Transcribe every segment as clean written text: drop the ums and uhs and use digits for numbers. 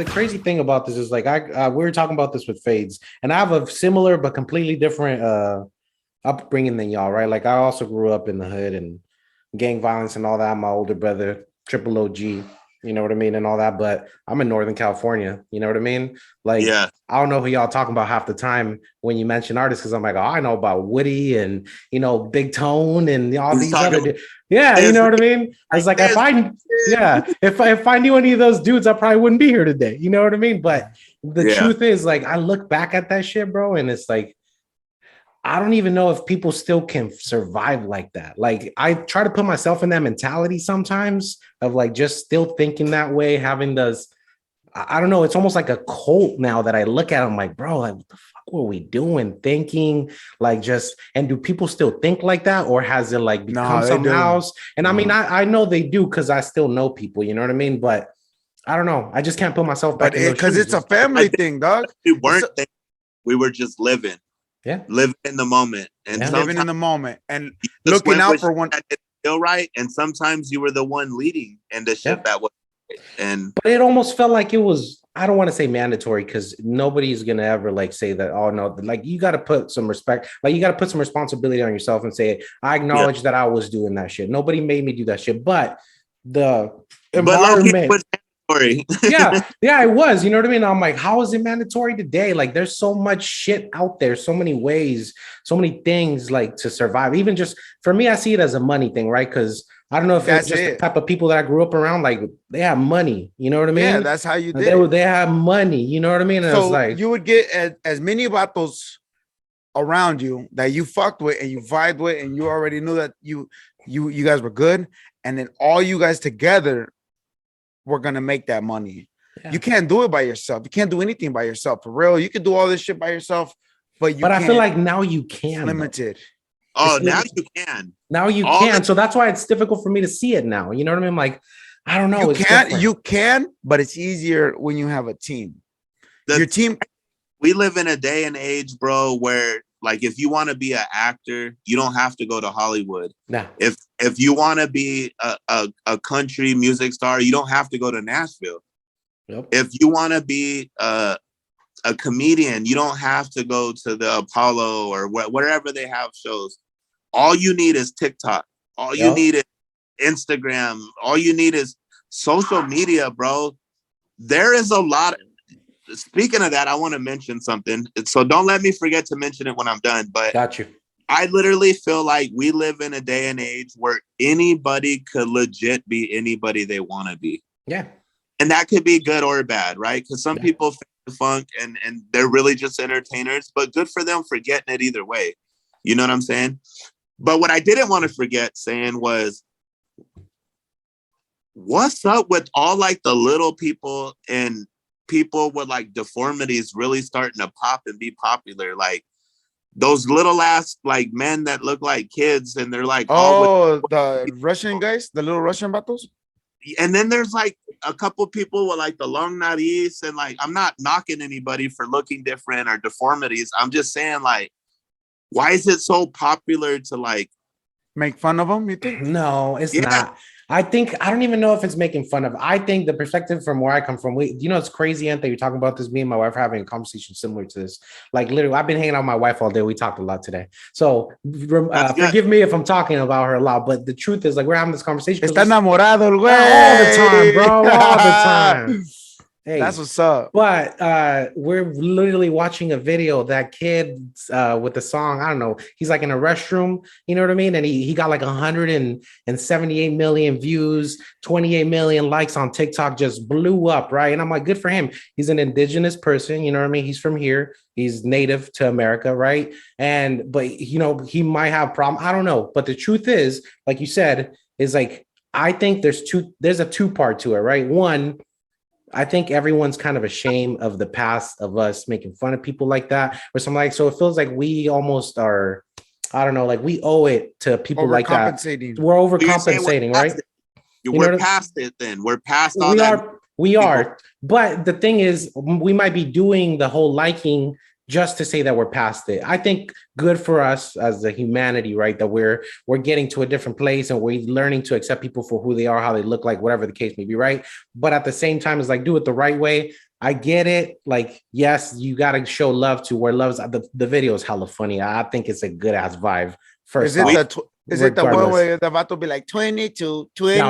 crazy thing about this is like we were talking about this with Fades, and I have a similar but completely different upbringing than y'all, right? Like I also grew up in the hood and gang violence and all that. My older brother, triple OG, you know what I mean, and all that. But I'm in Northern California, you know what I mean? Like, Yeah. I don't know who y'all talking about half the time when you mention artists, because I'm like, oh, I know about Woody and Big Tone and all He's these other talking yeah, you this, know what I mean? It's like if this. I if I knew any of those dudes, I probably wouldn't be here today. You know what I mean? But the Yeah. truth is, like, I look back at that shit, bro, and it's like I don't even know if people still can survive like that. Like I try to put myself in that mentality sometimes of like just still thinking that way, having those. I don't know. It's almost like a cult now that I look at. I'm like, bro, like what the fuck were we doing? Thinking like just, and do people still think like that, or has it like become No, they something do. else? And I mean, No. I know they do because I still know people. You know what I mean? But I don't know. I just can't put myself back But in those because shoes. it's a family thing, dog. We weren't thinking, we were just living Yeah. living in the moment. And Yeah. Living in sometimes the moment and you just looking went out with for shit one. that didn't feel right, and sometimes you were the one leading in the shit Yeah. that was right. And But it almost felt like it was, I don't want to say mandatory because nobody's going to ever like say that, oh no, like you got to put some respect, like you got to put some responsibility on yourself and say, I yeah. acknowledge that I was doing that shit. Nobody made me do that shit, but the But low-key environment. was mandatory. yeah, it was. You know what I mean? I'm like, how is it mandatory today? Like, there's so much shit out there, so many ways, so many things like to survive. Even just for me, I see it as a money thing, right? Because I don't know if it's just the type of people that I grew up around, like they have money, you know what I mean? Yeah, that's how you did. They have money, you know what I mean? And So it's like you would get as many vatos around you that you fucked with and you vibed with, and you already knew that you guys were good, and then all you guys together were gonna make that money. yeah. You can't do it by yourself. You can't do anything by yourself. For real, you can do all this shit by yourself, but you But can't. I feel like now you can. It's limited. Oh, It's now limited. you can. Now you All can. the- So that's why it's difficult for me to see it now. You know what I mean? Like, I don't know. You can, but it's easier when you have a team. Your team. We live in a day and age, bro, where like if you want to be an actor, you don't have to go to Hollywood. Nah. If you want to be a country music star, you don't have to go to Nashville. Yep. If you want to be a comedian, you don't have to go to the Apollo or wherever they have shows. All you need is TikTok. All you need is Instagram. All you need is social media, bro. There is a lot. Speaking of that, I want to mention something. So don't let me forget to mention it when I'm done. But got you. I literally feel like we live in a day and age where anybody could legit be anybody they want to be. Yeah. And that could be good or bad, right? Because some people funk and they're really just entertainers, but good for them for getting it either way. You know what I'm saying? But what I didn't want to forget saying was, what's up with all like the little people and people with like deformities really starting to pop and be popular? Like those little ass like men that look like kids and they're like, the Russian guys, the little Russian battles. And then there's like a couple people with like the long nariz, and like I'm not knocking anybody for looking different or deformities. I'm just saying, like, why is it so popular to like make fun of them? You think? No, it's not. I think I don't even know if it's making fun of. I think the perspective from where I come from, it's crazy, Ant, that you're talking about this. Me and my wife are having a conversation similar to this. Like literally, I've been hanging out with my wife all day. We talked a lot today. So forgive me if I'm talking about her a lot, but the truth is, like, we're having this conversation. Está enamorado el güey. All the time, bro. All the time. Hey, that's what's up. But we're literally watching a video. That kid with the song, I don't know, he's like in a restroom, you know what I mean? And he got like 178 million views, 28 million likes on TikTok, just blew up, right? And I'm like, good for him. He's an indigenous person, you know what I mean? He's from here. He's native to America, right? But he might have problem. I don't know. But the truth is, like you said, is like, I think there's a two-part to it, right? One, I think everyone's kind of ashamed of the past of us making fun of people like that or something like, so it feels like we almost are, I don't know, like we owe it to people like that. We're overcompensating, right? We're past it then. We're past all that. We are. But the thing is, we might be doing the whole liking just to say that we're past it. I think good for us as a humanity, right? That we're getting to a different place and we're learning to accept people for who they are, how they look like, whatever the case may be, right? But at the same time, it's like, do it the right way. I get it. Like, yes, you gotta show love to where love's the video is hella funny. I think it's a good ass vibe. Is First it off, is it the one regardless. where the vato be like 22, No, 21?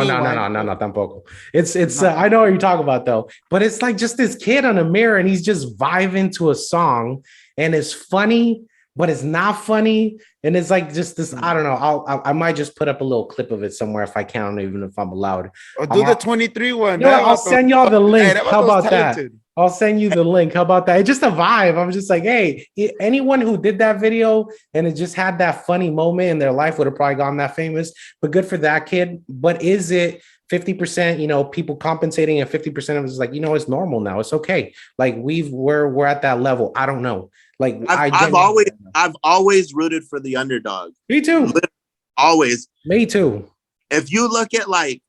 tampoco. It's No. I know what you're talking about though, but it's like just this kid on a mirror and he's just vibing to a song and it's funny, but it's not funny. And it's like just this, I don't know. I might just put up a little clip of it somewhere if I can, even if I'm allowed. Or do the 23 one. You know what? I'll That vato- send y'all the Hey, link. that How vato's about that? talented. I'll send you the link. How about that? It's just a vibe. I'm just like, hey, anyone who did that video and it just had that funny moment in their life would have probably gotten that famous. But good for that kid. But is it 50%, people compensating and 50% of it is like, it's normal now. It's okay. Like we're at that level. I don't know. Like I've always rooted for the underdog. Me too. Literally, always. Me too. If you look at like,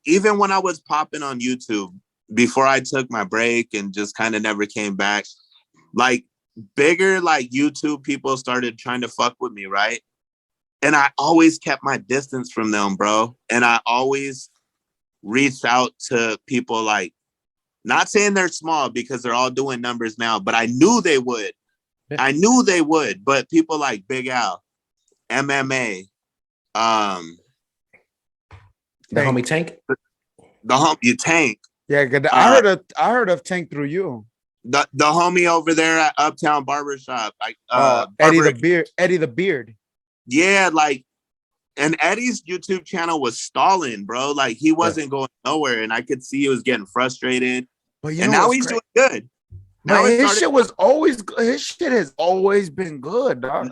even when I was popping on YouTube before I took my break and just kind of never came back, like bigger like YouTube people started trying to fuck with me, right? And I always kept my distance from them, bro. And I always reached out to people like, not saying they're small because they're all doing numbers now, but I knew they would. I knew they would. But people like Big Al, MMA, The homie Tank. You Tank. Yeah, I heard of Tank through you. The homie over there at Uptown Barbershop, like Eddie the Beard. Yeah, like, and Eddie's YouTube channel was stalling, bro. Like he wasn't going nowhere, and I could see he was getting frustrated. But now he's doing good. Now his shit has always been good, dog.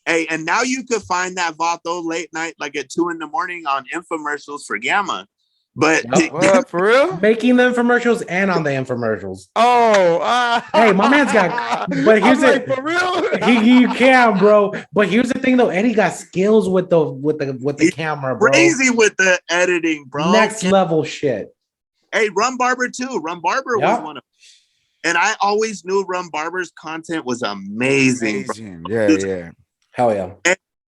Hey, and now you could find that vato late night, like at 2 a.m. on infomercials for Gamma. But what, for real? Making the infomercials and on the infomercials. Oh, hey, my man's got. But here's it. For real, he can, bro. But here's the thing, though. Eddie got skills with the camera, bro. Crazy with the editing, bro. Next level shit. Hey, Rum Barber too. Rum Barber was one of. And I always knew Rum Barber's content was amazing. Yeah. Hell yeah.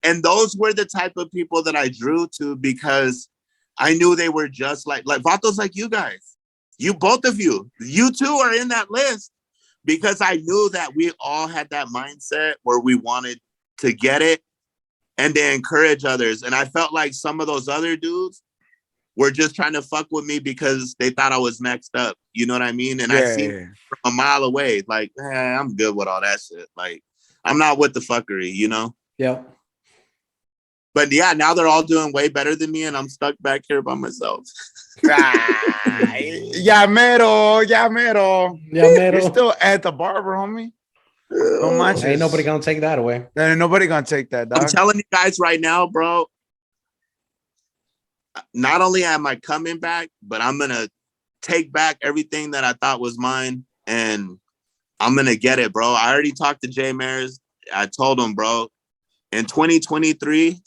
And those were the type of people that I drew to because I knew they were just like Vatos like you guys. You, both of you. You two are in that list because I knew that we all had that mindset where we wanted to get it and to encourage others. And I felt like some of those other dudes were just trying to fuck with me because they thought I was next up. You know what I mean? And I see from a mile away, like, I'm good with all that shit. Like, I'm not with the fuckery, Yeah. But yeah, now they're all doing way better than me, and I'm stuck back here by myself. Yamero. You're still at the barber, homie. No manches. Ain't nobody gonna take that away. Ain't nobody gonna take that, dog. I'm telling you guys right now, bro. Not only am I coming back, but I'm gonna take back everything that I thought was mine, and I'm gonna get it, bro. I already talked to Jay Maris. I told him, bro, in 2023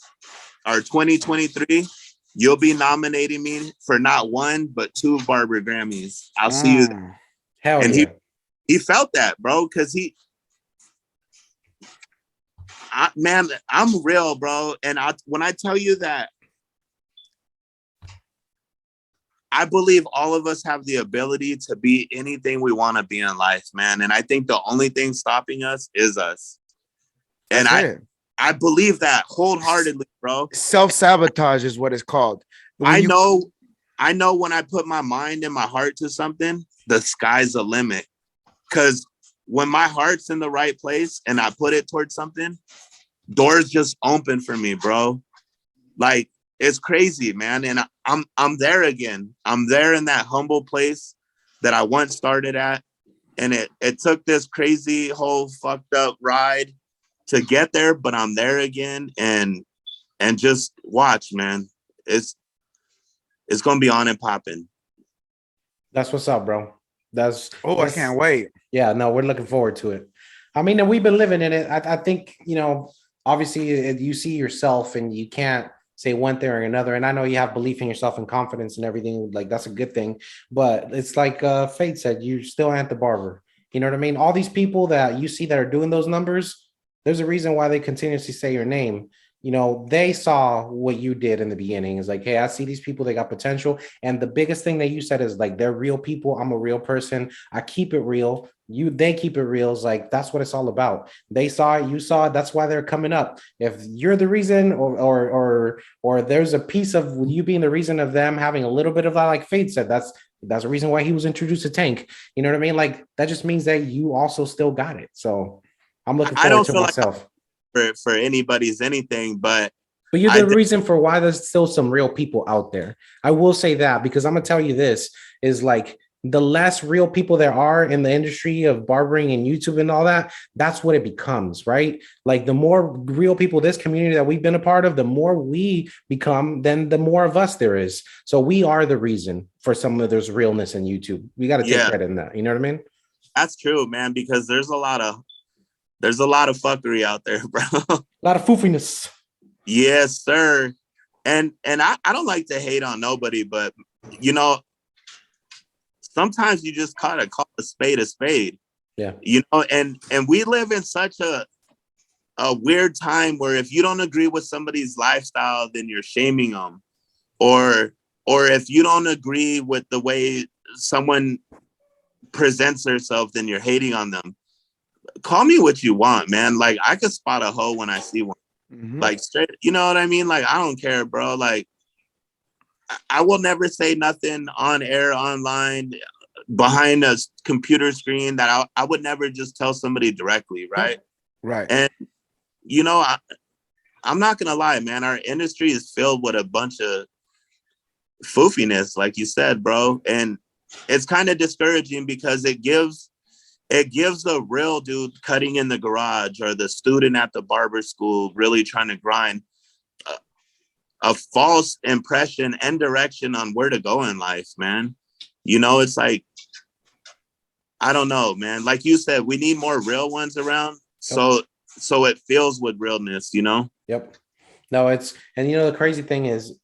or 2023, you'll be nominating me for not one but 2 Barber Grammys. I'll see you there. Hell and yeah. he felt that, bro, because man, I'm real, bro. And when I tell you that, I believe all of us have the ability to be anything we want to be in life, man. And I think the only thing stopping us is us. And I believe that wholeheartedly, bro. Self-sabotage is what it's called. I know when I put my mind and my heart to something, the sky's the limit. Because when my heart's in the right place and I put it towards something, doors just open for me, bro. Like, it's crazy, man. And I'm there again. I'm there in that humble place that I once started at. And it took this crazy whole fucked up ride to get there, but I'm there again. And just watch, man. It's gonna be on and popping. That's what's up, bro. I can't wait. Yeah, no, we're looking forward to it. I mean, and we've been living in it. I think, obviously you see yourself and you can't say one thing or another. And I know you have belief in yourself and confidence and everything. Like, that's a good thing. But it's like Fate said, you still ain't the barber. You know what I mean? All these people that you see that are doing those numbers, there's a reason why they continuously say your name. you know, they saw what you did in the beginning. It's like, hey, I see these people, they got potential. And the biggest thing that you said is like, they're real people. I'm a real person. I keep it real. They keep it real. It's like, that's what it's all about. They saw it, you saw it. That's why they're coming up. If you're the reason, or there's a piece of you being the reason of them having a little bit of that, like Fade said, that's the reason why he was introduced to Tank. You know what I mean? Like, that just means that you also still got it. So I'm looking I forward don't to feel myself. like for anybody's anything, but But you're I the think, reason for why there's still some real people out there. I will say that because I'm gonna tell you this is like the less real people there are in the industry of barbering and YouTube and all that, that's what it becomes, right? Like the more real people, this community that we've been a part of, the more we become, then the more of us there is. So we are the reason for some of this realness in YouTube. We got to take yeah, credit in that. You know what I mean? that's true, man, because there's a lot of fuckery out there, bro. A lot of foofiness. Yes, sir. And I don't like to hate on nobody, but you know, sometimes you just gotta call a spade a spade. Yeah. You know, and we live in such a weird time where if you don't agree with somebody's lifestyle, then you're shaming them. Or if you don't agree with the way someone presents herself, then you're hating on them. Call me what you want, man. Like I could spot a hoe when I see one. Mhm. Like straight, you know what I mean? Like I don't care, bro. Like I will never say nothing on air, online, behind a computer screen that I would never just tell somebody directly, right? Right. And you know, I'm not gonna lie, man. Our industry is filled with a bunch of foofiness, like you said, bro. And it's kind of discouraging because it gives the real dude cutting in the garage or the student at the barber school really trying to grind a false impression and direction on where to go in life, man. You know, it's like, I don't know, man. Like you said, we need more real ones around. So it feels with realness, you know? Yep. No, and you know, the crazy thing is,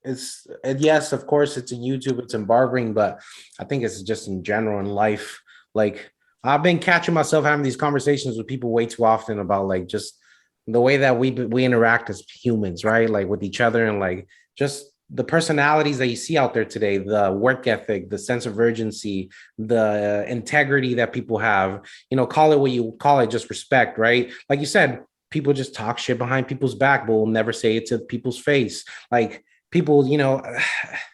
yes, of course, it's in YouTube, it's in barbering, but I think it's just in general in life. Like, I've been catching myself having these conversations with people way too often about like just the way that we interact as humans, right? Like with each other and like just the personalities that you see out there today, the work ethic, the sense of urgency, the integrity that people have, you know, call it what you call it, just respect, right? Like you said, people just talk shit behind people's back, but will never say it to people's face. Like people, you know,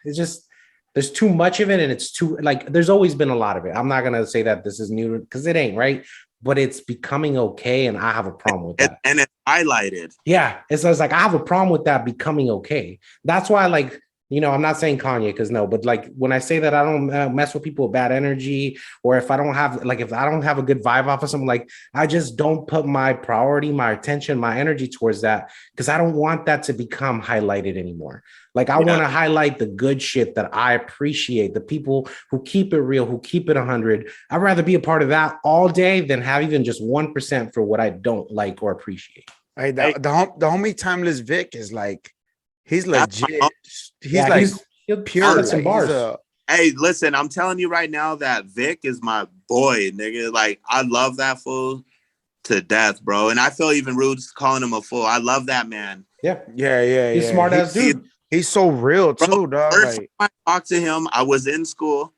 it's just there's too much of it, and it's too like there's always been a lot of it. I'm not gonna say that this is new because it ain't, right, but it's becoming okay, and I have a problem with that. And it's highlighted. Yeah, it's like I have a problem with that becoming okay. That's why, like, you know, I'm not saying Kanye because no, but like when I say that I don't mess with people with bad energy, or if I don't have if I don't have a good vibe off of something, like I just don't put my priority, my attention, my energy towards that because I don't want that to become highlighted anymore. Like I want to highlight the good shit that I appreciate, the people who keep it real, who keep it 100. I'd rather be a part of that all day than have even just 1% for what I don't like or appreciate. Hey, the homie Timeless Vic is like, he's That's legit. He's Yeah, like he'll pure. spit some Like, bars. Hey, listen, I'm telling you right now that Vic is my boy, nigga. Like, I love that fool to death, bro. And I feel even rude calling him a fool. I love that man. Yeah, yeah. he's a smart ass dude. He's so real Bro, too, dog. first Like, time I talked to him, I was in school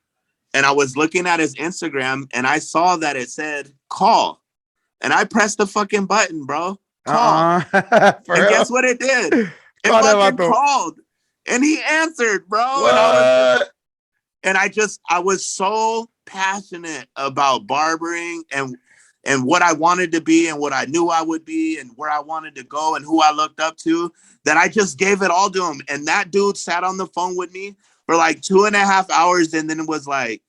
and I was looking at his Instagram and I saw that it said call. And I pressed the fucking button, bro. Call. and And guess what it did? It fucking called. And he answered, bro. What? And I was so passionate about barbering and what I wanted to be and what I knew I would be and where I wanted to go and who I looked up to, that I just gave it all to him. And that dude sat on the phone with me for like 2.5 hours and then was like,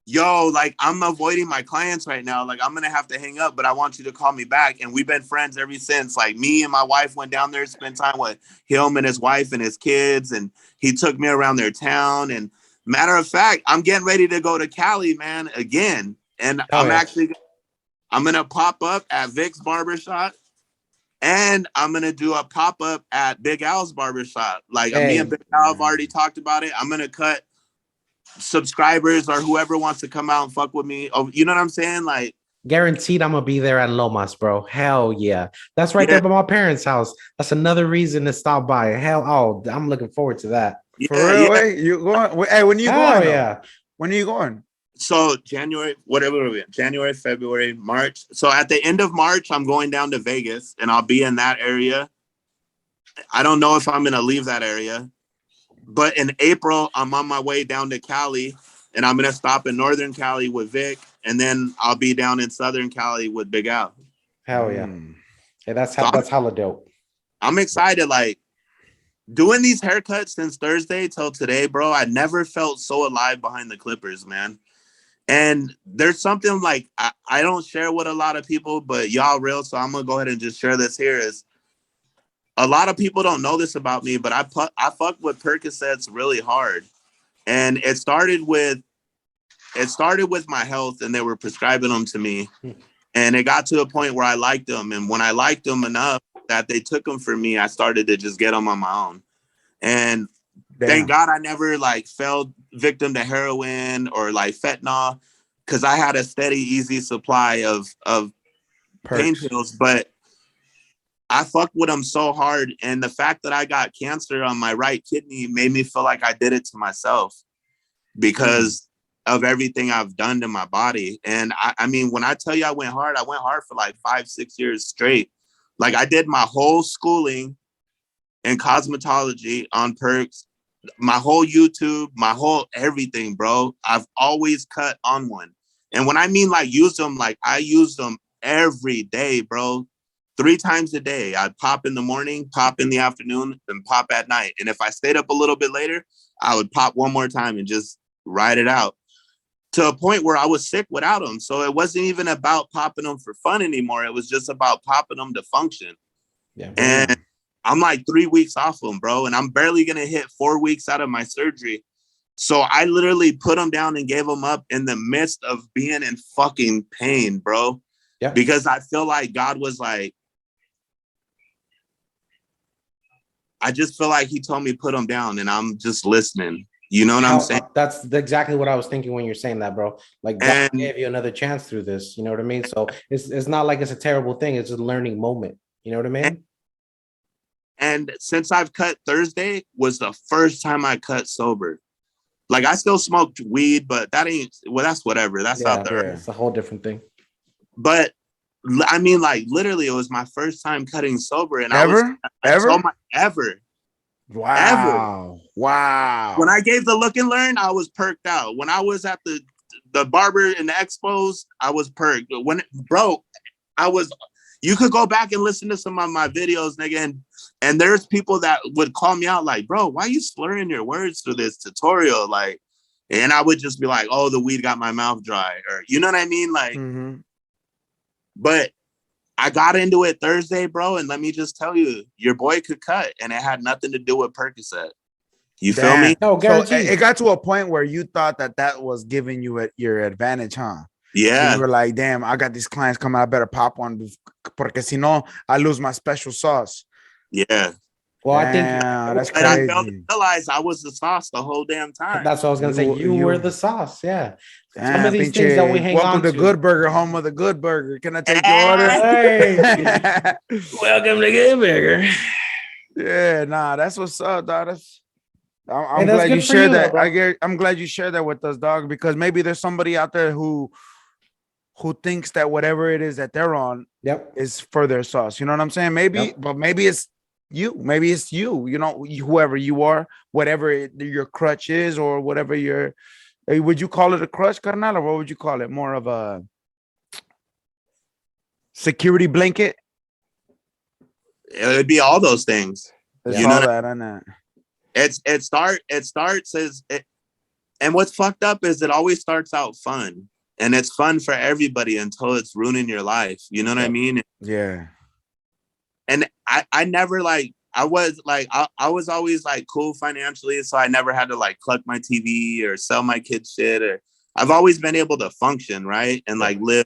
yo, like I'm avoiding my clients right now. Like I'm going to have to hang up, but I want you to call me back. And we've been friends ever since. Like me and my wife went down there, spent time with him and his wife and his kids. And he took me around their town. And matter of fact, I'm getting ready to go to Cali, man, again. And I'm going to pop up at Vic's Barbershop. And I'm going to do a pop-up at Big Al's Barbershop. Like me and Big Al have already talked about it. I'm going to cut subscribers or whoever wants to come out and fuck with me. Oh, you know what I'm saying? Like, Guaranteed, I'm gonna be there at Lomas, bro. Hell yeah, that's right there Yeah, by my parents' house. That's another reason to stop by. Hell, oh, I'm looking forward to that. For yeah, real, yeah. way? You going? Hey, when are you Hell going though? yeah, When are you going? So January, whatever we January, February, March. So at the end of March, I'm going down to Vegas, and I'll be in that area. I don't know if I'm gonna leave that area, but in April, I'm on my way down to Cali, and I'm gonna stop in Northern Cali with Vic, and then I'll be down in Southern Cali with Big Al. hell yeah. Hey, So that's hella dope. I'm excited. Like doing these haircuts since Thursday till today, bro. I never felt so alive behind the clippers, man. And there's something like I don't share with a lot of people, but y'all real, so I'm gonna go ahead and just share this here. Is a lot of people don't know this about me, but I fuck with Percocets really hard, and it started with my health, and they were prescribing them to me, and it got to a point where I liked them, and when I liked them enough that they took them for me, I started to just get them on my own, and thank Damn. God I never like fell victim to heroin or like fentanyl, because I had a steady, easy supply of pain Perks. pills, but I fucked with them so hard. And the fact that I got cancer on my right kidney made me feel like I did it to myself because of everything I've done to my body. And I mean, when I tell you I went hard for like 5-6 years straight. Like I did my whole schooling in cosmetology on perks, my whole YouTube, my whole everything, bro. I've always cut on one. And when I mean like use them, like I use them every day, bro. 3 times a day. I'd pop in the morning, pop in the afternoon, and pop at night. And if I stayed up a little bit later, I would pop one more time and just ride it out to a point where I was sick without them. So it wasn't even about popping them for fun anymore. It was just about popping them to function. Yeah. And I'm like 3 weeks off them, bro. And I'm barely going to hit 4 weeks out of my surgery. So I literally put them down and gave them up in the midst of being in fucking pain, bro. Yeah. Because I feel like God was like, I just feel like he told me put them down and I'm just listening. You know what I'm saying? That's exactly what I was thinking when you're saying that, bro. Like God And gave you another chance through this. You know what I mean? So it's not like it's a terrible thing. It's a learning moment. You know what I mean? and since I've cut, Thursday was the first time I cut sober. Like I still smoked weed, but that ain't, well, that's whatever. That's out there. Yeah, it's a whole different thing. But I mean, like literally, it was my first time cutting sober, and Ever? Ever. Wow. Wow. When I gave the look and learn, I was perked out. When I was at the barber and the expos, I was perked. When bro, I was. You could go back and listen to some of my videos, nigga, and there's people that would call me out like, bro, why are you slurring your words through this tutorial? Like, and I would just be like, oh, the weed got my mouth dry, or you know what I mean, like. But I got into it Thursday, bro, and let me just tell you, your boy could cut, and it had nothing to do with Percocet. You feel me? No, So guaranteed. it got to a point where you thought that was giving you your advantage, huh? Yeah. You were like, damn, I got these clients coming. I better pop one porque si no, I lose my special sauce. Yeah. Well, damn, I think that's And I crazy. realized I was the sauce the whole damn time. that's what I was gonna say. You were the sauce. Yeah. Some of these things that we hang welcome on to to. Good Burger, home of the Good Burger. Can I take your order? Hey. Welcome to Good Burger. Yeah, nah, that's what's up, dog. I'm Hey, that's glad good you for shared you, that. though, bro. I'm glad you shared that with us, dog, because maybe there's somebody out there who thinks that whatever it is that they're on Yep. is for their sauce. You know what I'm saying? Maybe, Yep. but maybe it's you. Maybe it's you. You know, whoever you are, whatever your crutch is, or whatever your. Would you call it a crutch, carnal, or what would you call it? More of a security blanket? It would be all those things. It's You all know, that, isn't it? it starts as it, and what's fucked up is it always starts out fun, and it's fun for everybody until it's ruining your life. You know what I mean? Yeah. And I never like, I was always like cool financially, so I never had to like cluck my TV or sell my kids shit, or I've always been able to function, right, and like live,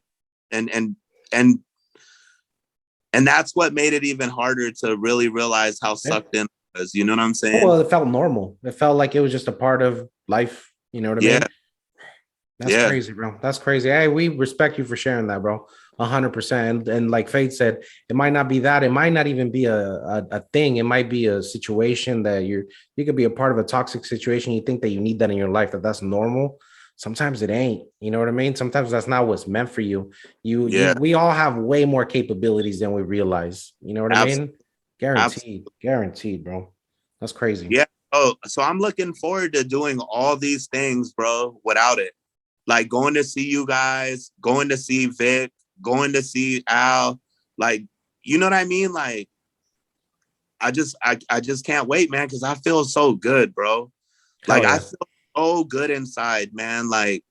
and that's what made it even harder to really realize how sucked in I was. You know what I'm saying? Well, it felt normal. It felt like it was just a part of life. You know what I mean? That's crazy, bro. That's crazy. Hey, we respect you for sharing that, bro. 100%. And like Faith said, it might not be that. It might not even be a thing. It might be a situation that you could be a part of a toxic situation. You think that you need that in your life, that's normal. Sometimes it ain't. You know what I mean? Sometimes that's not what's meant for you. We all have way more capabilities than we realize. You know what I mean? Guaranteed, bro. That's crazy. Yeah. Oh, so I'm looking forward to doing all these things, bro, without it. Like going to see you guys, going to see Vic, going to see Al. Like, you know what I mean? Like, I just can't wait, man, because I feel so good, bro. Like, I feel so good inside, man. Like,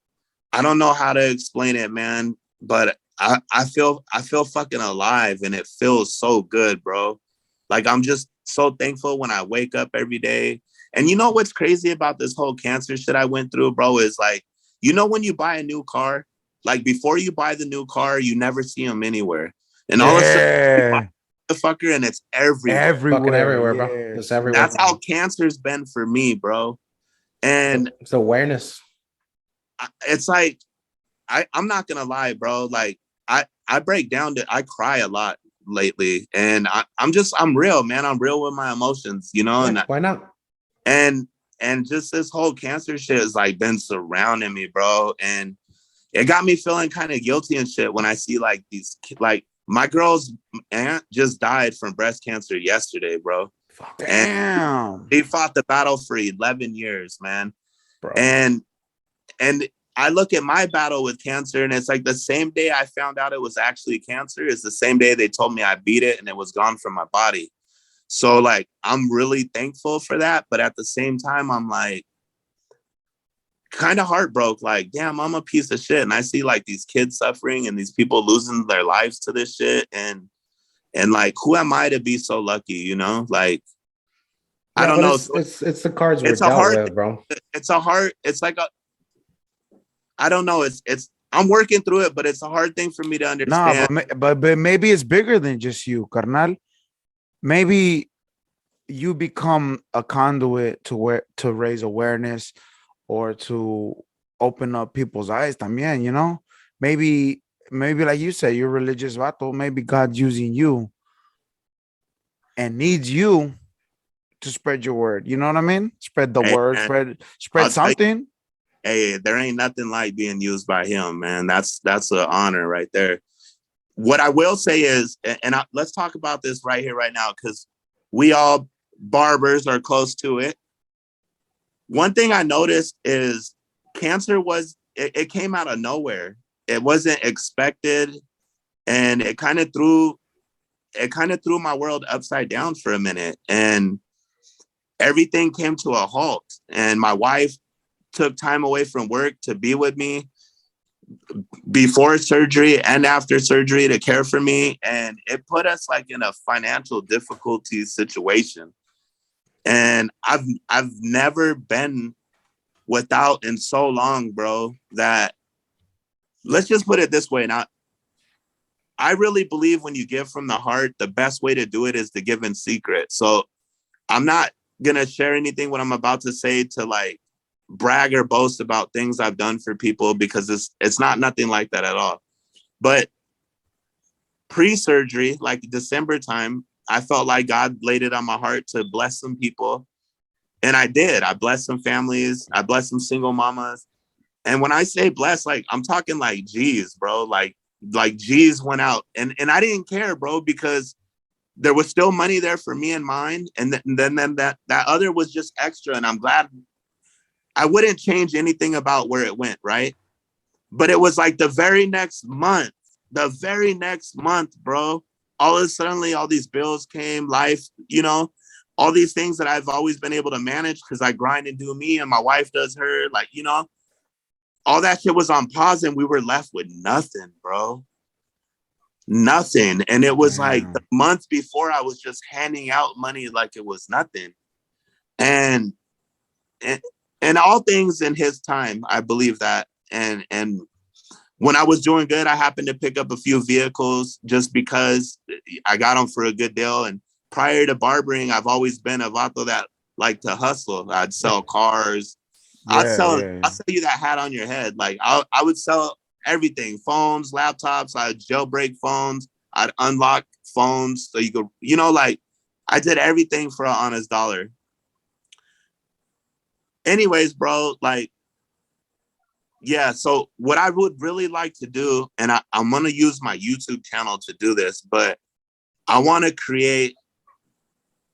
I don't know how to explain it, man, but I feel fucking alive, and it feels so good, bro. Like, I'm just so thankful when I wake up every day. And you know what's crazy about this whole cancer shit I went through, bro, is like, you know, when you buy a new car, like before you buy the new car, you never see them anywhere. And all of a sudden, you buy the fucker and it's everywhere. Fucking everywhere, bro. It's everywhere. That's how cancer's been for me, bro. And it's awareness. It's like, I'm not going to lie, bro. Like, I break down I cry a lot lately. And I'm real, man. I'm real with my emotions, you know? Yeah, and why not? And just this whole cancer shit has like been surrounding me, bro. And it got me feeling kind of guilty and shit when I see like these, like my girl's aunt just died from breast cancer yesterday, bro. Damn. And they fought the battle for 11 years, man. Bro. And I look at my battle with cancer, and it's like the same day I found out it was actually cancer is the same day they told me I beat it and it was gone from my body. So like, I'm really thankful for that. But at the same time, I'm like kind of heartbroken. Like, damn, I'm a piece of shit. And I see like these kids suffering and these people losing their lives to this shit. And like, who am I to be so lucky? You know, like, I don't know. It's the cards we're dealt with, bro. It's like I don't know. I'm working through it, but it's a hard thing for me to understand. No, but maybe it's bigger than just you, carnal. Maybe you become a conduit to raise awareness or to open up people's eyes también, you know? Maybe like you said, you're religious vato, maybe God's using you and needs you to spread your word. You know what I mean? Spread the word, man, spread something. Hey, there ain't nothing like being used by him, man. That's an honor right there. What I will say is, let's talk about this right here, right now, because we all barbers are close to it. One thing I noticed is cancer it came out of nowhere. It wasn't expected, and it kind of threw my world upside down for a minute, and everything came to a halt. And my wife took time away from work to be with me before surgery and after surgery to care for me. And it put us like in a financial difficulty situation. And I've never been without in so long, bro, that let's just put it this way. Now, I really believe when you give from the heart, the best way to do it is to give in secret. So I'm not going to share anything what I'm about to say to like brag or boast about things I've done for people, because it's not nothing like that at all. But pre-surgery, like December time, I felt like God laid it on my heart to bless some people. And I did. I blessed some families. I blessed some single mamas. And when I say blessed, like I'm talking like G's, bro. Like G's went out. And I didn't care, bro, because there was still money there for me and mine. And then that other was just extra. And I'm glad. I wouldn't change anything about where it went, right? But it was like the very next month, bro, all of a sudden, all these bills came, life, you know, all these things that I've always been able to manage because I grind and do me and my wife does her, like, you know, all that shit was on pause and we were left with nothing, bro. Nothing. And it was like the month before I was just handing out money like it was nothing. And all things in his time, I believe that. And when I was doing good, I happened to pick up a few vehicles just because I got them for a good deal. And prior to barbering, I've always been a vato that liked to hustle. I'd sell cars. I'll Yeah, sell yeah. I'll sell you that hat on your head. Like I would sell everything, phones, laptops, I'd jailbreak phones, I'd unlock phones so you could, like I did everything for an honest dollar. Anyways, bro, like, yeah, so what I would really like to do, and I'm gonna use my YouTube channel to do this, but I want to create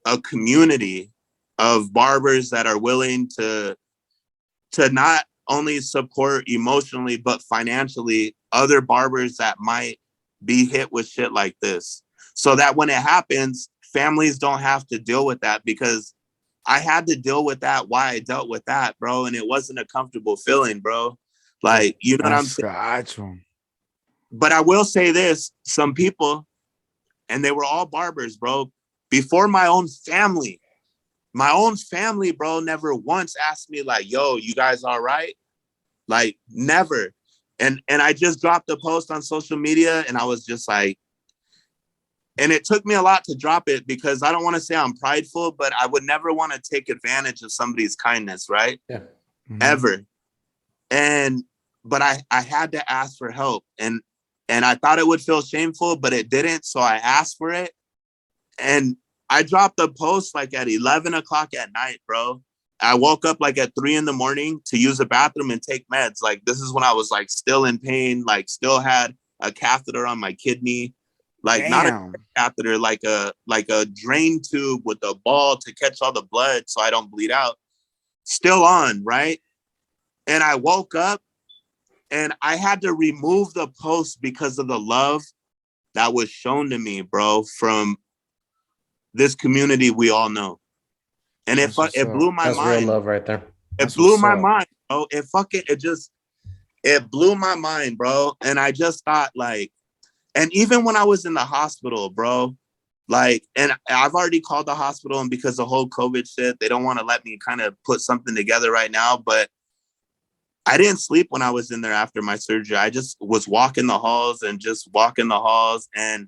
a community of barbers that are willing to not only support emotionally but financially other barbers that might be hit with shit like this, so that when it happens, families don't have to deal with that, because I had to deal with that why I dealt with that, bro, and it wasn't a comfortable feeling, bro. Like, you know what I'm saying? Gotcha. But I will say this, some people, and they were all barbers, bro, before my own family, bro, never once asked me like, yo, you guys all right? Like, never. And I just dropped a post on social media, and I was just like, and it took me a lot to drop it, because I don't want to say I'm prideful, but I would never want to take advantage of somebody's kindness, right? Yeah. Mhm. Ever. But I had to ask for help, and I thought it would feel shameful, but it didn't. So I asked for it, and I dropped a post like at 11 o'clock at night, bro. I woke up like at 3 a.m. to use a bathroom and take meds. Like, this is when I was like still in pain, like still had a catheter on my kidney, like not a Damn. catheter, like a drain tube with a ball to catch all the blood so I don't bleed out. Still on, right? And I woke up and I had to remove the post because of the love that was shown to me, bro, from this community we all know. And That's what's it up. blew my That's real mind. love right there. It That's blew what's my up. mind, bro. It blew my mind, bro. And I just thought, like, and even when I was in the hospital, bro, like, and I've already called the hospital, and because the whole COVID shit, they don't want to let me kind of put something together right now. But I didn't sleep when I was in there after my surgery. I just was walking the halls and just walking the halls. And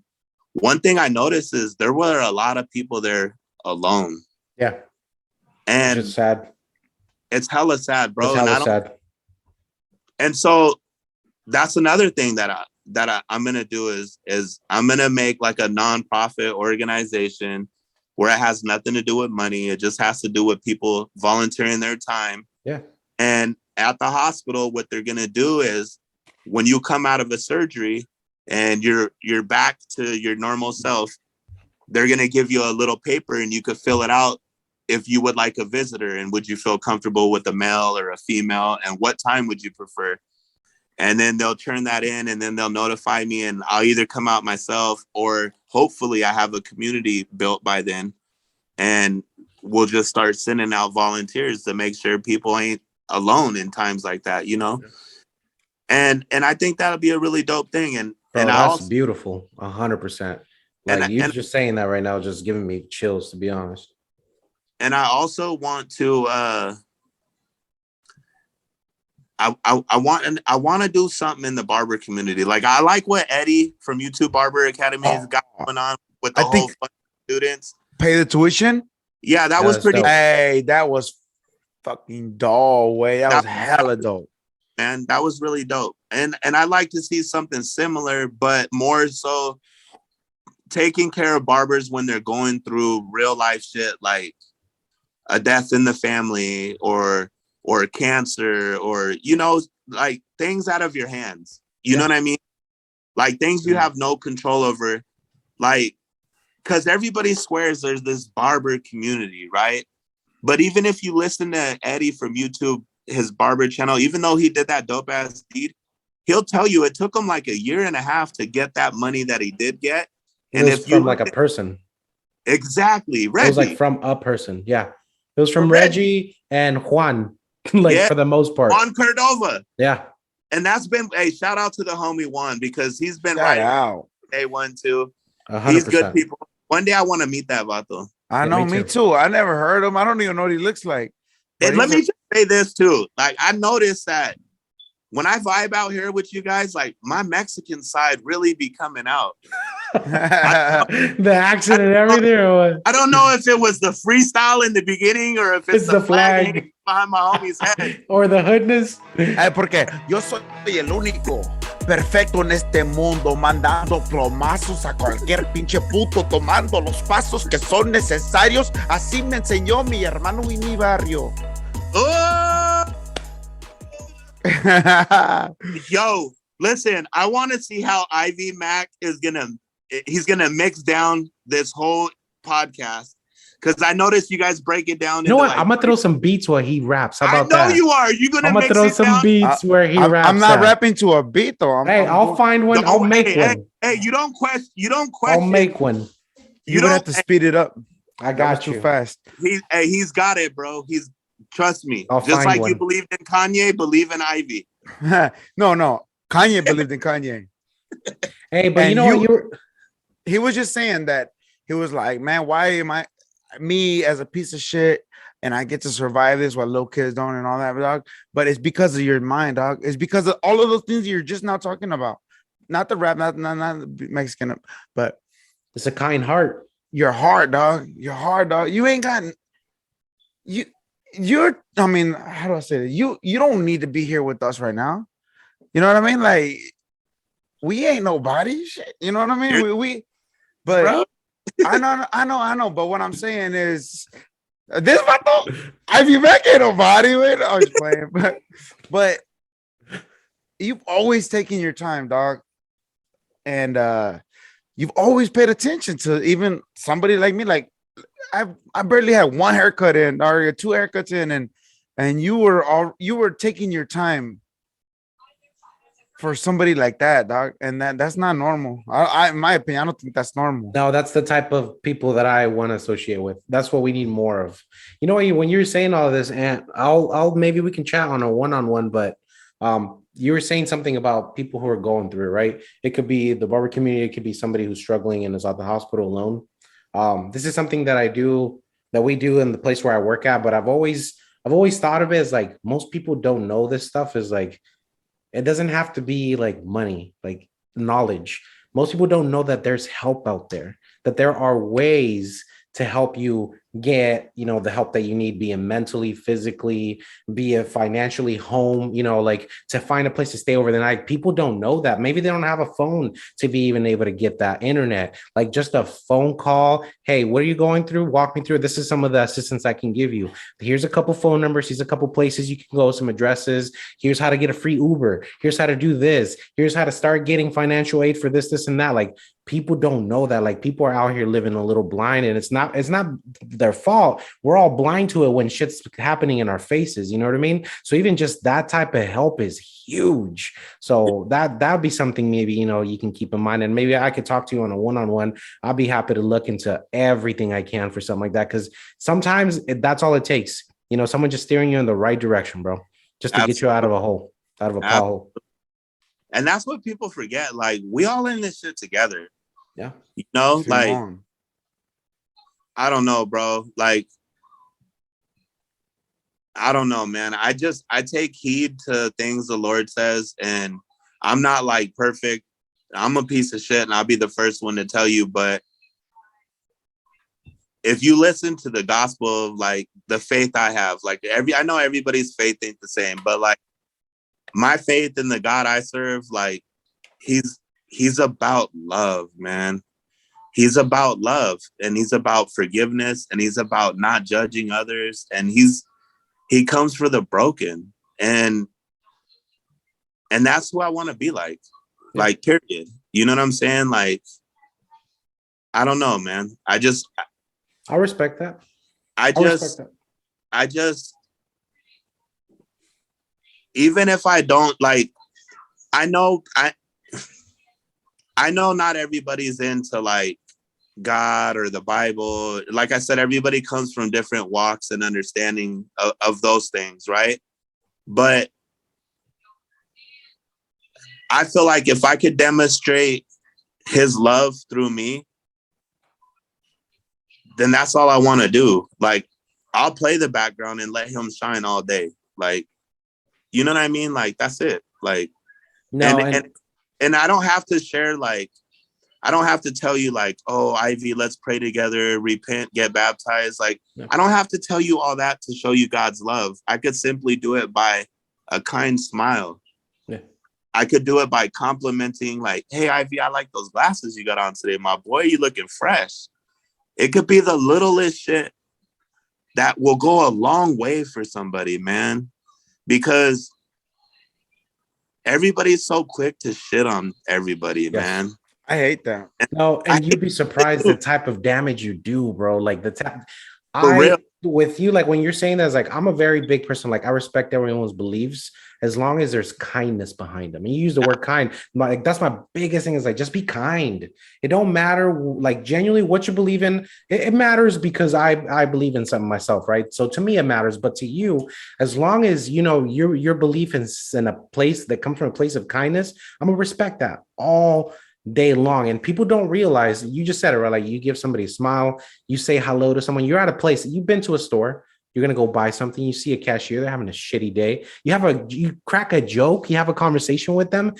one thing I noticed is there were a lot of people there alone. Yeah. And It's just sad. it's hella sad, bro. It's And hella I don't, sad. and so that's another thing that I'm gonna do is I'm gonna make like a nonprofit organization where it has nothing to do with money. It just has to do with people volunteering their time. Yeah. And at the hospital, what they're gonna do is when you come out of a surgery and you're back to your normal self, they're gonna give you a little paper and you could fill it out if you would like a visitor, and would you feel comfortable with a male or a female, and what time would you prefer? And then they'll turn that in, and then they'll notify me, and I'll either come out myself, or hopefully I have a community built by then, and we'll just start sending out volunteers to make sure people ain't alone in times like that, you know? And I think that'll be a really dope thing. And Bro, and I that's also, beautiful. 100%. Like, you and just saying that right now, just giving me chills, to be honest. I also want to I want to do something in the barber community. Like, I like what Eddie from YouTube Barber Academy has got going on with the whole students. Pay the tuition. Yeah, that Yeah, was that's pretty. dope. Hey, that was fucking dope. Way that was hella dope. Man, that was really dope. And I'd like to see something similar, but more so taking care of barbers when they're going through real life shit, like a death in the family, or cancer, or, you know, like things out of your hands. You know what I mean? Like things you have no control over. Like, because everybody swears there's this barber community, right? But even if you listen to Eddie from YouTube, his barber channel, even though he did that dope ass deed, he'll tell you it took him like 1.5 years to get that money that he did get. It And was if from you like a person. exactly, Reggie. It was like from a person. Yeah. It was from From Reggie and Juan, like, for the most part. Juan Cordova. Yeah. And that's been a shout out to the homie Juan, because he's been Shout right out. day one too. 100%. He's good people. One day I want to meet that vato. I Yeah, know, me me too. too. I never heard him. I don't even know what he looks like. But And let he's me just say this too. Like, I noticed that when I vibe out here with you guys, like, my Mexican side really be coming out. The accent and everything, or what? I don't know if it was the freestyle in the beginning or if it's It's the flag hanging flag behind my homie's head. or the hoodness. Porque yo soy el único perfecto en este mundo, mandando plomazos a cualquier pinche puto, tomando los pasos que son necesarios. Así me enseñó mi hermano y mi barrio. Oh! Yo, listen, I want to see how Ivy Mac is he's gonna mix down this whole podcast, because I noticed you guys break it down. You know what? Like, I'm gonna throw some beats while he raps. How I about know that? you are. You gonna I'm gonna mix throw it some down? beats where he raps. I'm not at. rapping to a beat though. I'll find one. I'll make one. Hey, you don't question. I'll make one. You would have to speed it up. I got you. Too fast. He's got it, bro. Trust me. I'll Just like one. You believed in Kanye, believe in Ivy. No. Kanye believed in Kanye. Hey, but and he was just saying that he was like, man, why am I me as a piece of shit and I get to survive this while little kids don't and all that, dog? But it's because of your mind, dog. It's because of all of those things you're just now talking about. Not the rap, not the Mexican, but it's a kind heart. Your heart, dog. Your heart, dog. You ain't got you're I mean, how do I say that? You don't need to be here with us right now. You know what I mean? Like, we ain't nobody. Shit. You know what I mean? We but bro. I know. But what I'm saying is this vato, Ivy Mac ain't nobody. Wait, I was playing, but you've always taken your time, dog. And you've always paid attention to even somebody like me. Like, I barely had one haircut in or two haircuts in, and you were taking your time for somebody like that, dog. And that's not normal. I in my opinion, I don't think that's normal. No, that's the type of people that I want to associate with. That's what we need more of. You know, when you're saying all of this, and I'll maybe we can chat on a one-on-one, but you were saying something about people who are going through it, right? It could be the barber community, it could be somebody who's struggling and is at the hospital alone. This is something that we do in the place where I work at, but I've always thought of it as like most people don't know this stuff is like, it doesn't have to be like money, like knowledge. Most people don't know that there's help out there, that there are ways to help you get, the help that you need, be it mentally, physically, be it financially, home, like to find a place to stay over the night. People don't know that. Maybe they don't have a phone to be even able to get that internet, like just a phone call. Hey, what are you going through? Walk me through. This is some of the assistance I can give you. Here's a couple phone numbers. Here's a couple places you can go, some addresses. Here's how to get a free Uber. Here's how to do this. Here's how to start getting financial aid for this, and that. Like, people don't know that. Like, people are out here living a little blind, and it's not their fault. We're all blind to it when shit's happening in our faces. You know what I mean? So even just that type of help is huge. So that would be something maybe, you can keep in mind. And maybe I could talk to you on a one-on-one. I'll be happy to look into everything I can for something like that. Cause sometimes that's all it takes. Someone just steering you in the right direction, bro, just to get you out of a hole, out of a pothole. And that's what people forget. Like, we all in this shit together. Yeah. Like, I don't know, bro. Like, I don't know, man. I take heed to things the Lord says, and I'm not like perfect. I'm a piece of shit, and I'll be the first one to tell you. But if you listen to the gospel of like the faith I have, like I know everybody's faith ain't the same, but like my faith in the God I serve, like he's about love, man. He's about love, and he's about forgiveness, and he's about not judging others, and he comes for the broken, and that's who I want to be like. Yeah. Like, period. You know what I'm saying? Like, I don't know, man. I respect that. I just even if I don't like, I know not everybody's into like God or the Bible. Like I said, everybody comes from different walks and understanding of those things, right? But I feel like if I could demonstrate his love through me, then that's all I want to do. Like, I'll play the background and let him shine all day. Like, you know what I mean? Like, that's it. Like, no, and I don't have to share like I don't have to tell you like, oh, Ivy, let's pray together, repent, get baptized. Like, I don't have to tell you all that to show you God's love. I could simply do it by a kind smile. Yeah. I could do it by complimenting, like, hey, Ivy, I like those glasses you got on today. My boy, you looking fresh. It could be the littlest shit that will go a long way for somebody, man. Because everybody's so quick to shit on everybody, man. I hate that. No, and you'd be surprised the type of damage you do, bro. Like For real. With you, like when you're saying that, it's like I'm a very big person. Like I respect everyone's beliefs as long as there's kindness behind them. And you use the word kind. Like that's my biggest thing is like just be kind. It don't matter like genuinely what you believe in. It matters because I believe in something myself, right? So to me it matters, but to you, as long as you know your belief in a place that comes from a place of kindness, I'm gonna respect that all day long. And people don't realize, you just said it, right? Like you give somebody a smile, you say hello to someone, you're at a place, you've been to a store, you're going to go buy something, you see a cashier, they're having a shitty day, you crack a joke, you have a conversation with them.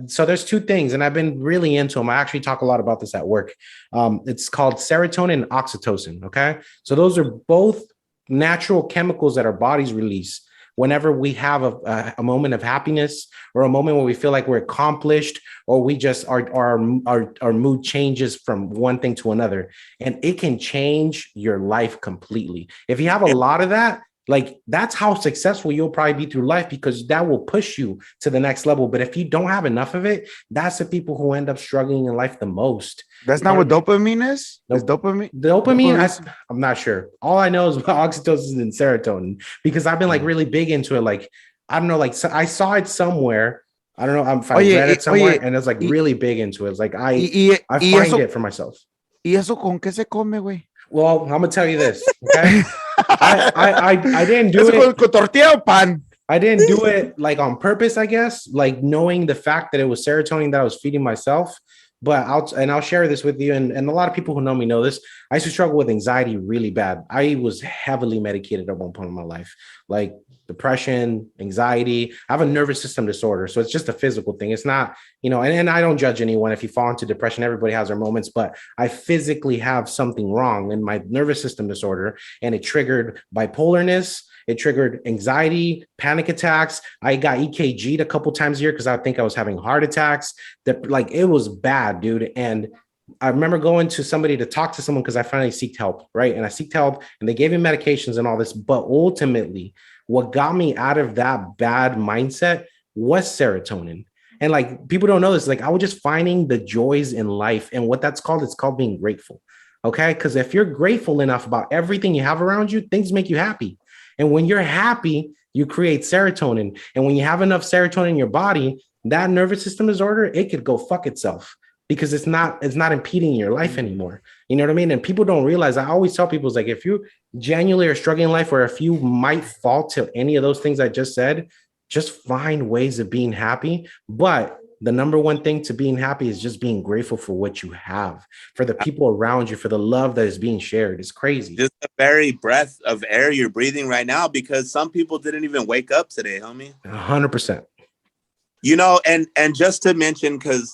So there's two things, and I've been really into them. I actually talk a lot about this at work. It's called serotonin and oxytocin. Okay. So those are both natural chemicals that our bodies release whenever we have a moment of happiness or a moment where we feel like we're accomplished, or we just our mood changes from one thing to another, and it can change your life completely. If you have a lot of that, like that's how successful you'll probably be through life, because that will push you to the next level. But if you don't have enough of it, that's the people who end up struggling in life the most. That's not what dopamine is? Nope. Is dopamine? I'm not sure. All I know is about oxytocin and serotonin, because I've been like really big into it. Like, I don't know, like so I saw it somewhere. I don't know if I read it somewhere, and it's like really big into it. It's like I find it for myself. ¿Y eso con qué se come, güey? Well, I'm gonna tell you this, okay? I didn't do it con tortilla o pan. I didn't do it like on purpose, I guess, like knowing the fact that it was serotonin that I was feeding myself. But I'll share this with you. And a lot of people who know me know this. I used to struggle with anxiety really bad. I was heavily medicated at one point in my life, like depression, anxiety. I have a nervous system disorder. So it's just a physical thing. It's not, and I don't judge anyone if you fall into depression. Everybody has their moments, but I physically have something wrong in my nervous system disorder, and it triggered bipolarness. It triggered anxiety, panic attacks. I got EKG'd a couple times a year because I think I was having heart attacks. That like it was bad, dude. And I remember going to somebody to talk to someone because I finally sought help, right? And I sought help, and they gave me medications and all this. But ultimately, what got me out of that bad mindset was serotonin. And like people don't know this, like I was just finding the joys in life, and what that's called, it's called being grateful. Okay, because if you're grateful enough about everything you have around you, things make you happy. And when you're happy, you create serotonin. And when you have enough serotonin in your body, that nervous system disorder, it could go fuck itself, because it's not impeding your life anymore. You know what I mean? And people don't realize, I always tell people, it's like, if you genuinely are struggling in life, or if you might fall to any of those things I just said, just find ways of being happy. But the number one thing to being happy is just being grateful for what you have, for the people around you, for the love that is being shared. It's crazy. Just the very breath of air you're breathing right now, because some people didn't even wake up today, homie. 100%. And just to mention, because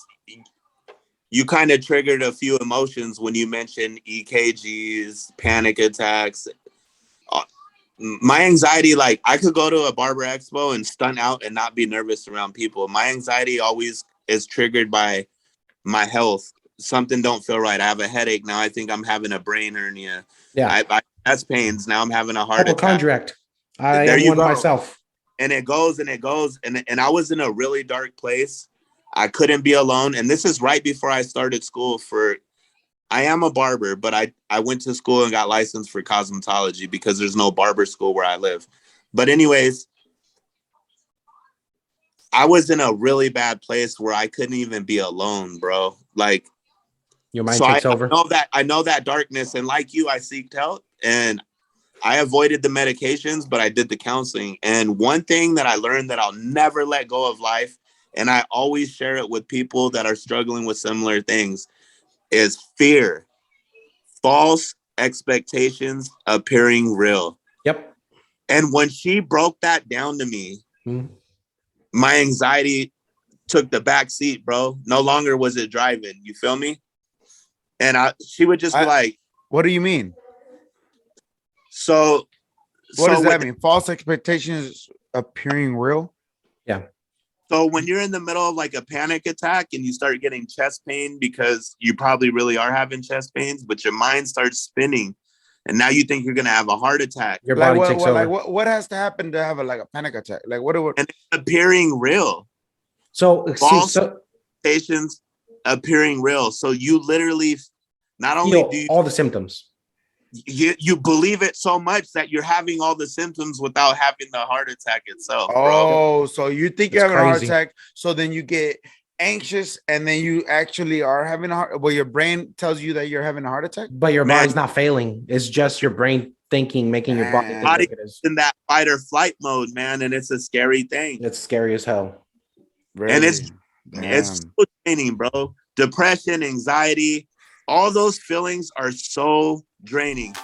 you kind of triggered a few emotions when you mentioned EKGs, panic attacks. My anxiety, like I could go to a Barber Expo and stunt out and not be nervous around people. My anxiety always is triggered by my health. Something don't feel right. I have a headache now. I think I'm having a brain hernia. Yeah, I chest pains. Now I'm having a heart attack. Hypochondriac. I am one myself. And it goes and it goes. And I was in a really dark place. I couldn't be alone. And this is right before I started school I am a barber, but I went to school and got licensed for cosmetology because there's no barber school where I live. But anyways, I was in a really bad place where I couldn't even be alone, bro. Like, your mind takes over. I know that darkness, and like you, I seeked help, and I avoided the medications, but I did the counseling. And one thing that I learned that I'll never let go of life, and I always share it with people that are struggling with similar things, is fear. False expectations appearing real. Yep. And when she broke that down to me, my anxiety took the back seat, bro. No longer was it driving. You feel me? And she would just be like, what do you mean? So what does that mean? False expectations appearing real? Yeah. So when you're in the middle of like a panic attack and you start getting chest pain because you probably really are having chest pains, but your mind starts spinning and now you think you're going to have a heart attack. Your body takes over. Like what has to happen to have a panic attack? Like what? And it's appearing real. So false expectations appearing real. So you literally not only do you all the symptoms. You believe it so much that you're having all the symptoms without having the heart attack itself. Oh, bro. So you think you're having a heart attack, so then you get anxious, and then you actually are having a heart. Well, your brain tells you that you're having a heart attack, but your body's not failing. It's just your brain thinking, making your body think it is in that fight or flight mode, man, and it's a scary thing. It's scary as hell, really? And it's so draining, bro. Depression, anxiety, all those feelings are so draining.